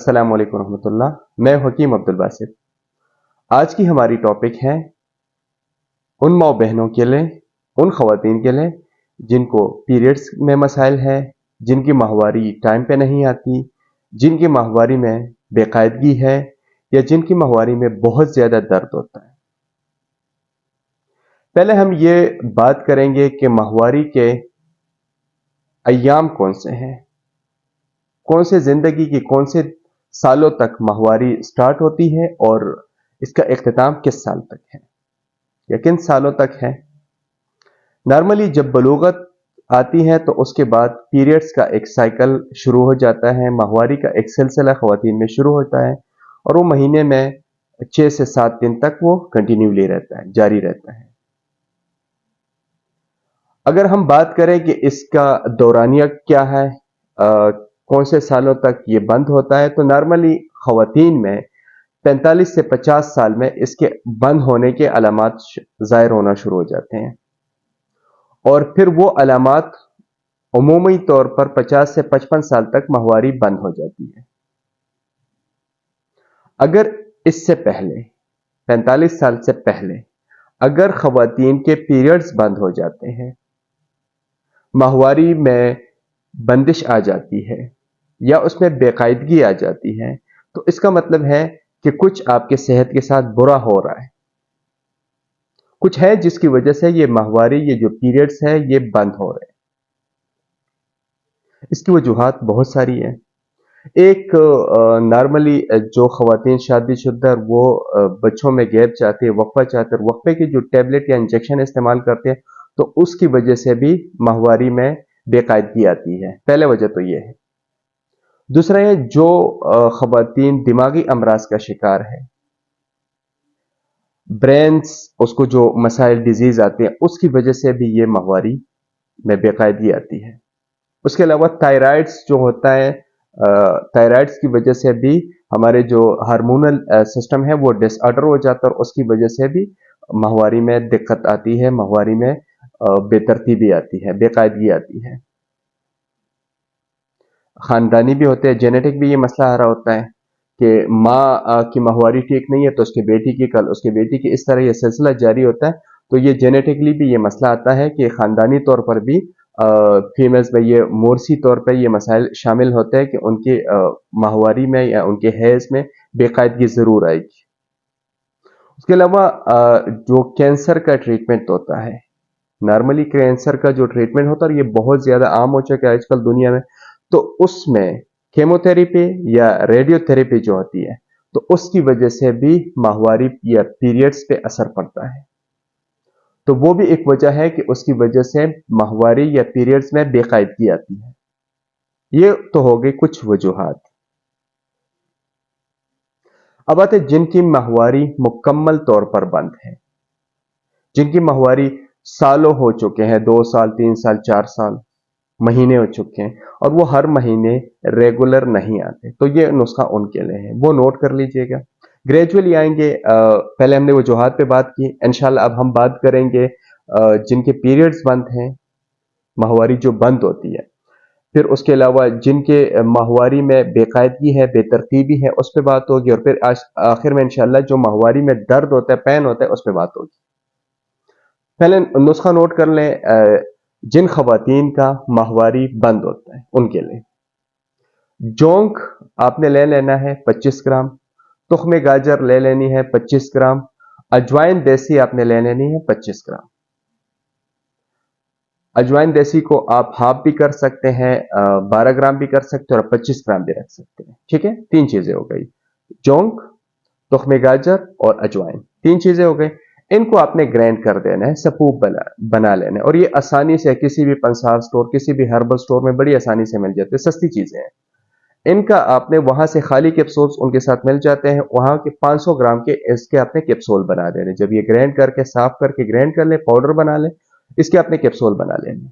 अस्सलाम वालेकुम रहमतुल्लाह। मैं हकीम अब्दुल बासित। आज की हमारी टॉपिक है उन माँ बहनों के लिए, उन ख़वातीन के लिए जिनको पीरियड्स में मसाइल है, जिनकी माहवारी टाइम पे नहीं आती, जिनकी माहवारी में बेकायदगी है या जिनकी माहवारी में बहुत ज़्यादा दर्द होता है। पहले हम ये बात करेंगे कि माहवारी के अय्याम कौन से हैं, कौन से ज़िंदगी की कौन से सालों तक माहवारी स्टार्ट होती है और इसका इख्तिताम किस साल तक है या किन सालों तक है। नॉर्मली जब बलूगत आती है तो उसके बाद पीरियड्स का एक साइकिल शुरू हो जाता है, माहवारी का एक सिलसिला ख़वातीन में शुरू होता है और वो महीने में 6 से 7 दिन तक वो कंटिन्यूली रहता है, जारी रहता है। अगर हम बात करें कि इसका दौरानिया क्या है, कौन से सालों तक ये बंद होता है, तो नॉर्मली ख़वातीन में 45 से 50 साल में इसके बंद होने के अलामात ज़ाहिर होना शुरू हो जाते हैं और फिर वो अलामात उमूमी तौर पर 50 से 55 साल तक माहवारी बंद हो जाती है। अगर इससे पहले 45 साल से पहले अगर ख़वातीन के पीरियड्स बंद हो जाते हैं, माहवारी में बंदिश आ जाती है या उसमें बेकायदगी आ जाती है, तो इसका मतलब है कि कुछ आपके सेहत के साथ बुरा हो रहा है, कुछ है जिसकी वजह से ये माहवारी, ये जो पीरियड्स है, ये बंद हो रहे हैं। इसकी वजूहात बहुत सारी हैं। एक नॉर्मली जो ख़वातीन शादीशुदा वो बच्चों में गैप चाहते हैं, वक्फा चाहते हैं, वक्फे की जो टैबलेट या इंजेक्शन इस्तेमाल करते हैं तो उसकी वजह से भी माहवारी में बेकायदगी आती है। पहले वजह तो ये है। दूसरा है जो ख़वातीन दिमागी अमराज का शिकार है, ब्रेन्स उसको जो मसाइल डिजीज आते हैं उसकी वजह से भी ये माहवारी में बेकायदगी आती है। उसके अलावा थायराइड्स जो होता है, थायराइड्स की वजह से भी हमारे जो हार्मोनल सिस्टम है वो डिसऑर्डर हो जाता है और उसकी वजह से भी माहवारी में दिक्कत आती है, माहवारी में बेतरतीबी आती है, बेकायदगी आती है। खानदानी भी होते हैं, जेनेटिक भी ये मसला आ रहा होता है कि माँ की माहवारी ठीक नहीं है तो उसके बेटी की, कल उसके बेटी की, इस तरह ये सिलसिला जारी होता है। तो ये जेनेटिकली भी ये मसला आता है कि खानदानी तौर पर भी फीमेल्स में ये मोरसी तौर पर ये मसाइल शामिल होते हैं कि उनकी माहवारी में या उनके हैज़ में बेकायदगी ज़रूर आएगी। उसके अलावा जो कैंसर का ट्रीटमेंट होता है, नॉर्मली कैंसर का जो ट्रीटमेंट होता है ये बहुत ज़्यादा आम हो चुका है आजकल दुनिया में, तो उसमें केमोथेरेपी या रेडियोथेरेपी जो होती है तो उसकी वजह से भी माहवारी या पीरियड्स पे असर पड़ता है। तो वो भी एक वजह है कि उसकी वजह से माहवारी या पीरियड्स में बेकायदगी आती है। ये तो हो गई कुछ वजूहात। अब आते जिनकी माहवारी मुकम्मल तौर पर बंद है, जिनकी माहवारी सालों हो चुके हैं, 2 साल, 3 साल, 4 साल, महीने हो चुके हैं और वो हर महीने रेगुलर नहीं आते, तो ये नुस्खा उनके लिए है, वो नोट कर लीजिएगा। ग्रेजुअली आएंगे। पहले हमने वजूहात पे बात की, इंशाल्लाह अब हम बात करेंगे जिनके पीरियड्स बंद हैं, माहवारी जो बंद होती है, फिर उसके अलावा जिनके माहवारी में बेकायदगी है, बेतरतीबी है, उस पर बात होगी और फिर आखिर में इंशाल्लाह जो माहवारी में दर्द होता है, पैन होता है, उस पर बात होगी। पहले नुस्खा नोट कर लें। जिन ख़वातीन का माहवारी बंद होता है उनके लिए जोंक आपने ले लेना है 25 ग्राम, तुख्मे गाजर ले लेनी है 25 ग्राम, अजवाइन देसी आपने ले लेनी है 25 ग्राम। अजवाइन देसी को आप हाफ भी कर सकते हैं, 12 ग्राम भी कर सकते हैं और 25 ग्राम भी रख सकते हैं। ठीक है, 3 चीजें हो गई, जोंक, तुख्मे गाजर और अजवाइन, 3 चीजें हो गई। इनको आपने ग्राइंड कर देना है, सपूप बना लेना है और ये आसानी से किसी भी पंसार स्टोर, किसी भी हर्बल स्टोर में बड़ी आसानी से मिल जाते हैं, सस्ती चीजें हैं। इनका आपने वहां से खाली कैप्सूल्स उनके साथ मिल जाते हैं, वहां के 500 ग्राम के इसके आपने कैप्सूल बना देने। जब ये ग्राइंड करके साफ करके ग्राइंड कर ले, पाउडर बना ले, इसके आपने कैप्सूल बना लेने।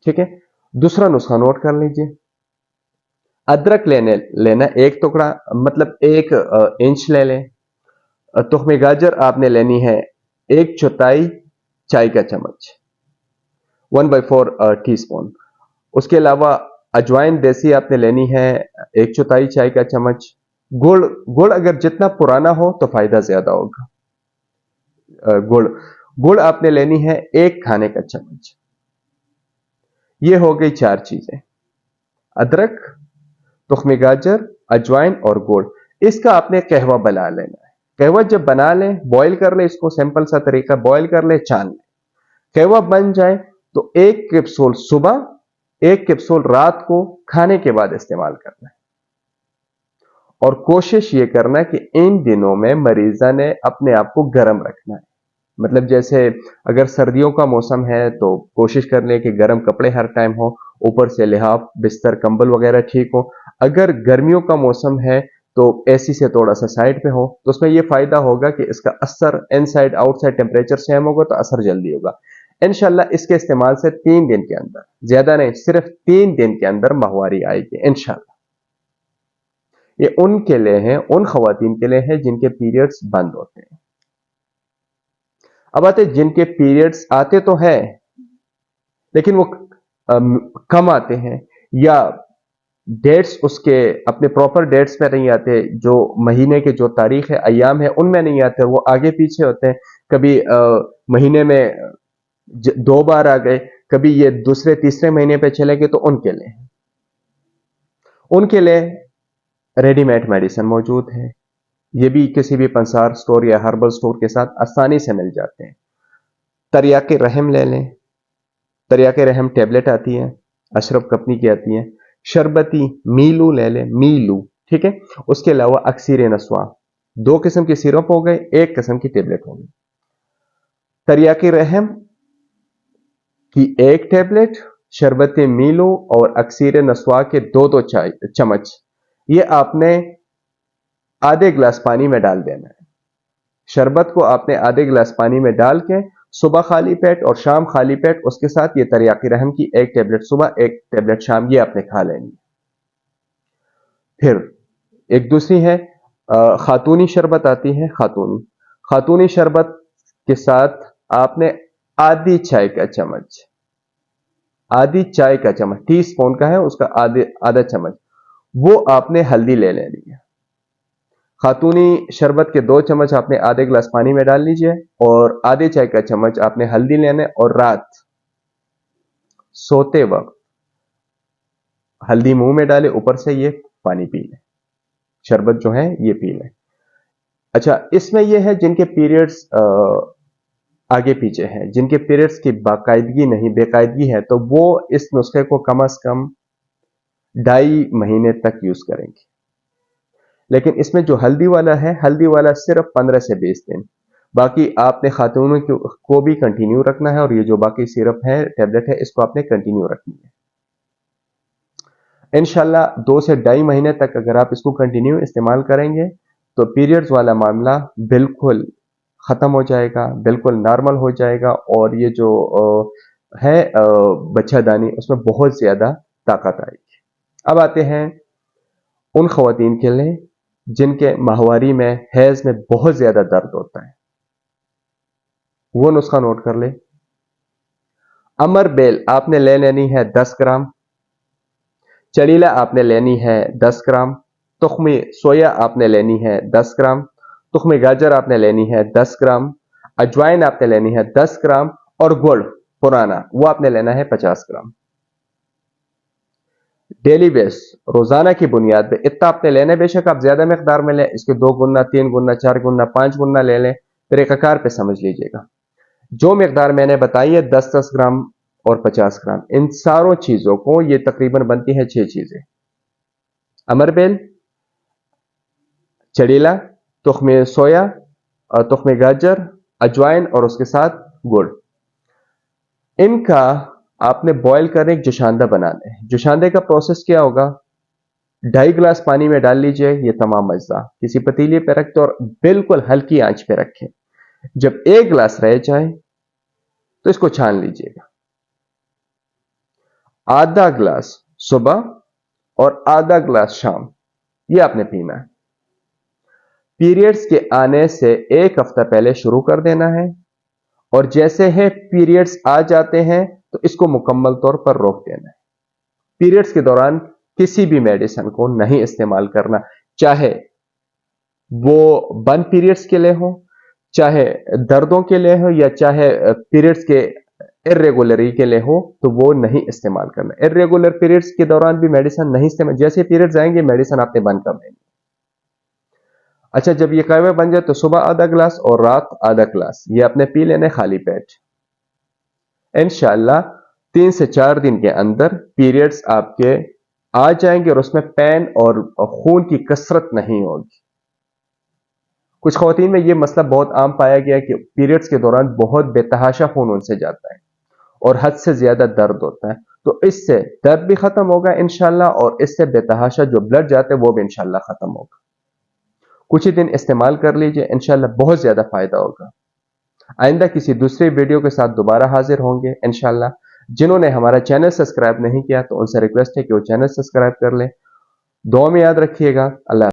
ठीक है, दूसरा नुस्खा नोट कर लीजिए। अदरक लेना एक टुकड़ा, मतलब 1 इंच ले लें। तुख्मे गाजर आपने लेनी है 1/4 चाय का चम्मच, 1/4 टीस्पून। उसके अलावा अजवाइन देसी आपने लेनी है 1/4 चाय का चम्मच। गुड़, गुड़ अगर जितना पुराना हो तो फायदा ज्यादा होगा। गुड़, गुड़ आपने लेनी है 1 खाने का चम्मच। ये हो गई 4 चीजें, अदरक, तुख्मी गाजर, अजवाइन और गुड़। इसका आपने कहवा बना लेना है। कहवा जब बना लें, बॉईल कर ले इसको, सिंपल सा तरीका, बॉईल कर ले, छान ले। कहवा बन जाए तो 1 कैप्सूल सुबह, 1 कैप्सूल रात को खाने के बाद इस्तेमाल करना है। और कोशिश ये करना है कि इन दिनों में मरीजा ने अपने आप को गर्म रखना है। मतलब जैसे अगर सर्दियों का मौसम है तो कोशिश कर लें कि गर्म कपड़े हर टाइम हो, ऊपर से लिहाफ, बिस्तर, कंबल वगैरह ठीक हो। अगर गर्मियों का मौसम है तो एसी से थोड़ा सा साइड पे हो, तो उसमें यह फायदा होगा कि इसका असर इनसाइड आउटसाइड टेम्परेचर सेम होगा तो असर जल्दी होगा। इंशाल्लाह इसके इस्तेमाल से 3 दिन के अंदर, ज्यादा नहीं, सिर्फ 3 दिन के अंदर माहवारी आएगी इंशाल्लाह। ये उनके लिए है, उन खवातीन के लिए है जिनके पीरियड्स बंद होते हैं। अब आते जिनके पीरियड्स आते तो हैं लेकिन वो कम आते हैं, या डेट्स उसके अपने प्रॉपर डेट्स पे नहीं आते, जो महीने के जो तारीख है, अयाम है, उनमें नहीं आते, वो आगे पीछे होते हैं। कभी महीने में 2 बार आ गए, कभी ये दूसरे तीसरे महीने पे चले गए, तो उनके लिए रेडीमेड मेडिसिन मौजूद है। ये भी किसी भी पंसार स्टोर या हर्बल स्टोर के साथ आसानी से मिल जाते हैं। तरियाके रहम ले लें, तरियाके रहम टैबलेट आती है, अशरफ कंपनी की आती है। शरबती मीलू ले लें, मीलू, ठीक है। उसके अलावा अक्सीर नस्वा, 2 किस्म की सिरप हो गए, 1 किस्म की टैबलेट हो गई। तरियाके रहम की 1 टैबलेट, शरबत मीलू और अक्सीर नस्वा के 2-2 चम्मच, ये आपने आधे गिलास पानी में डाल देना है। शरबत को आपने आधे गिलास पानी में डाल के सुबह खाली पेट और शाम खाली पेट, उसके साथ ये तरियाकी रहम की 1 टैबलेट सुबह, 1 टैबलेट शाम, ये आपने खा लेनी। फिर एक दूसरी है खातूनी शरबत आती है, खातूनी शरबत के साथ आपने आधी चाय का चम्मच, टी स्पून का है उसका आधा चम्मच, वो आपने हल्दी ले लेनी है। खातूनी शरबत के 2 चम्मच आपने आधे गिलास पानी में डाल लीजिए और आधे चाय का चम्मच आपने हल्दी लेने, और रात सोते वक्त हल्दी मुंह में डाले, ऊपर से ये पानी पी लें, शरबत जो है ये पी लें। अच्छा, इसमें यह है जिनके पीरियड्स आगे पीछे हैं, जिनके पीरियड्स की बाकायदगी नहीं, बेकायदगी है, तो वो इस नुस्खे को कम से कम 2.5 महीने तक यूज करेंगे। लेकिन इसमें जो हल्दी वाला है, हल्दी वाला सिर्फ 15 से 20 दिन, बाकी आपने खातूनों को भी कंटिन्यू रखना है, और ये जो बाकी सिरप है, टैबलेट है, इसको आपने कंटिन्यू रखनी है। इंशाल्लाह 2 से 2.5 महीने तक अगर आप इसको कंटिन्यू इस्तेमाल करेंगे तो पीरियड्स वाला मामला बिल्कुल खत्म हो जाएगा, बिल्कुल नॉर्मल हो जाएगा, और ये जो है बच्चादानी, उसमें बहुत ज्यादा ताकत आएगी। अब आते हैं उन खवातीन के लिए जिनके माहवारी में, हैज में बहुत ज्यादा दर्द होता है। वो नुस्खा नोट कर ले। अमर बेल आपने ले लेनी है 10 ग्राम, चलीला आपने लेनी है 10 ग्राम, तुख्मी सोया आपने लेनी है 10 ग्राम, तुख्मी गाजर आपने लेनी है 10 ग्राम, अजवाइन आपने लेनी है 10 ग्राम, और गुड़ पुराना वो आपने लेना है 50 ग्राम। डेली बेस, रोजाना की बुनियाद पे इतना आपने लेना है। बेशक आप ज्यादा मकदार में लें, इसके 2 गुना, 3 गुना, 4 गुना, 5 गुना ले लें, तरीकाकार पे समझ लीजिएगा। जो मकदार मैंने बताई है 10-10 ग्राम और 50 ग्राम, इन सारों चीजों को ये तकरीबन बनती है 6 चीजें। अमरबेल, चड़ीला, तुख्मे सोया, तुख्मे गाजर, अजवाइन और उसके साथ गुड़, इनका आपने बॉयल करने एक जोशांदा बनाना है। जोशांदे का प्रोसेस क्या होगा, 2.5 गिलास पानी में डाल लीजिए ये तमाम अज्जा, किसी पतीले पे रखते और बिल्कुल हल्की आंच पे रखें। जब 1 गिलास रह जाए तो इसको छान लीजिएगा। आधा गिलास सुबह और आधा गिलास शाम, ये आपने पीना है। पीरियड्स के आने से 1 हफ्ता पहले शुरू कर देना है, और जैसे है पीरियड्स आ जाते हैं तो इसको मुकम्मल तौर पर रोक देना है। पीरियड्स के दौरान किसी भी मेडिसिन को नहीं इस्तेमाल करना, चाहे वो बंद पीरियड्स के लिए हो, चाहे दर्दों के लिए हो, या चाहे पीरियड्स के इरेगुलरी के लिए हो, तो वो नहीं इस्तेमाल करना। इरेगुलर पीरियड्स के दौरान भी मेडिसिन नहीं इस्तेमाल, जैसे पीरियड्स आएंगे मेडिसिन आपने बंद कर देनी। अच्छा, जब ये कहवा बन जाए तो सुबह आधा ग्लास और रात आधा ग्लास ये आपने पी लेने खाली पेट। इंशाल्लाह 3 से 4 दिन के अंदर पीरियड्स आपके आ जाएंगे और उसमें पेन और खून की कसरत नहीं होगी। कुछ खवातीन में यह मसला बहुत आम पाया गया कि पीरियड्स के दौरान बहुत बेतहाशा खून उनसे जाता है और हद से ज्यादा दर्द होता है, तो इससे दर्द भी खत्म होगा इंशाल्लाह, और इससे बेतहाशा जो ब्लड जाते हैं वो भी इंशाल्लाह खत्म होगा। कुछ ही दिन इस्तेमाल कर लीजिए, इंशाल्लाह बहुत ज्यादा फायदा होगा। आइंदा किसी दूसरे वीडियो के साथ दोबारा हाजिर होंगे इंशाल्लाह। जिन्होंने हमारा चैनल सब्सक्राइब नहीं किया तो उनसे रिक्वेस्ट है कि वो चैनल सब्सक्राइब कर लें। दुआ में याद रखिएगा। अल्लाह।